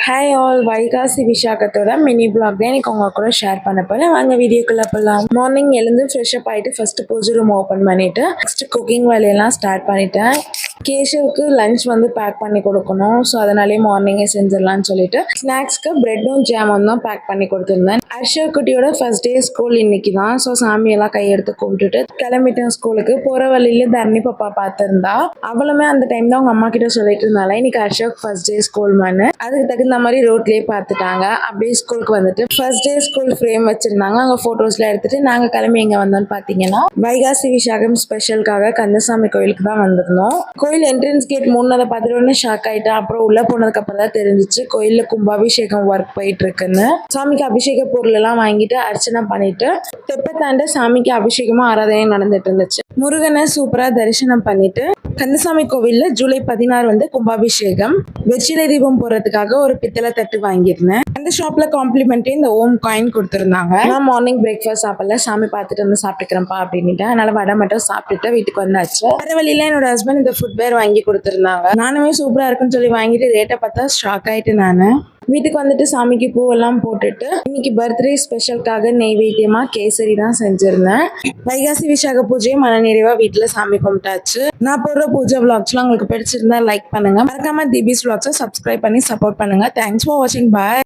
Hi all, வைகாசி விஷாகத்தோட mini black தான் எனக்கு உங்க கூட ஷேர் பண்ண போறேன். வாங்க வீடியோக்குள்ள போகலாம். மார்னிங் எழுந்து ஃப்ரெஷ் அப் ஆகிட்டு ஃபர்ஸ்ட் பூஜை ரூம் ஓப்பன் பண்ணிட்டு நெக்ஸ்ட் குக்கிங் வேலையெல்லாம் ஸ்டார்ட் பண்ணிட்டேன். கேஷவுக்கு லஞ்ச் வந்து பேக் பண்ணி கொடுக்கணும். ஸோ அதனாலே மார்னிங்கே செஞ்சிடலான்னு சொல்லிட்டு ஸ்நாக்ஸ்க்கு பிரெட்டும் ஜாமும் தான் பேக் பண்ணி கொடுத்துருந்தேன். ஹர்ஷவ் குட்டியோட ஃபர்ஸ்ட் டே ஸ்கூல் இன்னைக்கு தான். ஸோ சாமியெல்லாம் கையெடுத்து கும்பிட்டுட்டு கிளம்பிட்டேன் ஸ்கூலுக்கு. போகிற வழியில தர்ணி பாப்பா பார்த்துருந்தா. அவளுமே அந்த டைம் தான் அவங்க அம்மா கிட்ட சொல்லிட்டு இருந்தால இன்னைக்கு ஹர்ஷவ் ஃபர்ஸ்ட் டே ஸ்கூல் மேனு. அதுக்கு தகுந்த மாதிரி ரோட்லேயே பார்த்துட்டாங்க. அப்படியே ஸ்கூலுக்கு வந்துட்டு ஃபர்ஸ்ட் டே ஸ்கூல் ஃப்ரேம் வச்சிருந்தாங்க. அங்கே ஃபோட்டோஸ்லாம் எடுத்துட்டு நாங்கள் கிளம்பி எங்கே வந்தோம்னு பார்த்தீங்கன்னா வைகாசி விஷாகம் ஸ்பெஷலுக்காக கந்தசாமி கோயிலுக்கு தான் வந்திருந்தோம். கோயில் என்ட்ரன்ஸ் கேட் முன்னதை பார்த்துட்டு உடனே ஷாக் ஆயிட்டேன். அப்புறம் உள்ள போனதுக்கு அப்புறம் தான் தெரிஞ்சிச்சு கோயில்ல கும்பாபிஷேகம் ஒர்க் போயிட்டு இருக்குன்னு. சாமிக்கு அபிஷேக பொருள் எல்லாம் வாங்கிட்டு அர்ச்சனை பண்ணிட்டு தெப்பத்தாண்ட சாமிக்கு அபிஷேகமும் ஆராதனையும் நடந்துட்டு இருந்துச்சு. முருகனை சூப்பரா தரிசனம் பண்ணிட்டு கந்தசாமி கோவில்ல ஜூலை 16 வந்து கும்பாபிஷேகம். வெற்றிலை தீபம் போறதுக்காக ஒரு பித்தளை தட்டு வாங்கியிருந்தேன். அந்த ஷாப்ல காம்ப்ளிமெண்ட்டே இந்த ஓம் காயின் கொடுத்துருந்தாங்க. நான் மார்னிங் பிரேக்ஃபாஸ்ட் சாப்பிடல, சாமி பார்த்துட்டு வந்து சாப்பிட்டுக்கிறேன்ப்பா அப்படின்ட்டு அதனால வடை மட்டும் சாப்பிட்டுட்டு வீட்டுக்கு வந்தாச்சு. வர வழியில என்னோட ஹஸ்பண்ட் இந்த ஃபுட்வேர் வாங்கி கொடுத்துருந்தாங்க. நானுமே சூப்பரா இருக்குன்னு சொல்லி வாங்கிட்டு ரேட்டை பார்த்தா ஷாக் ஆயிட்டு நானு. வீட்டுக்கு வந்துட்டு சாமிக்கு பூவெல்லாம் போட்டுட்டு இன்னைக்கு பர்த்டே ஸ்பெஷலுக்காக நெய்வேத்தியமா கேசரி தான் செஞ்சிருந்தேன். வைகாசி விஷாக பூஜையை மனநிறைவா வீட்டுல சாமி கும்பிட்டாச்சு. நான் போடுற பூஜை விளாக்ஸ்லாம் உங்களுக்கு பிடிச்சிருந்தா லைக் பண்ணுங்க. மறக்காம தீபிஸ் விளாக்ஸை சப்ஸ்கிரைப் பண்ணி சப்போர்ட் பண்ணுங்க. தேங்க்ஸ் ஃபார் வாட்சிங். பாய்.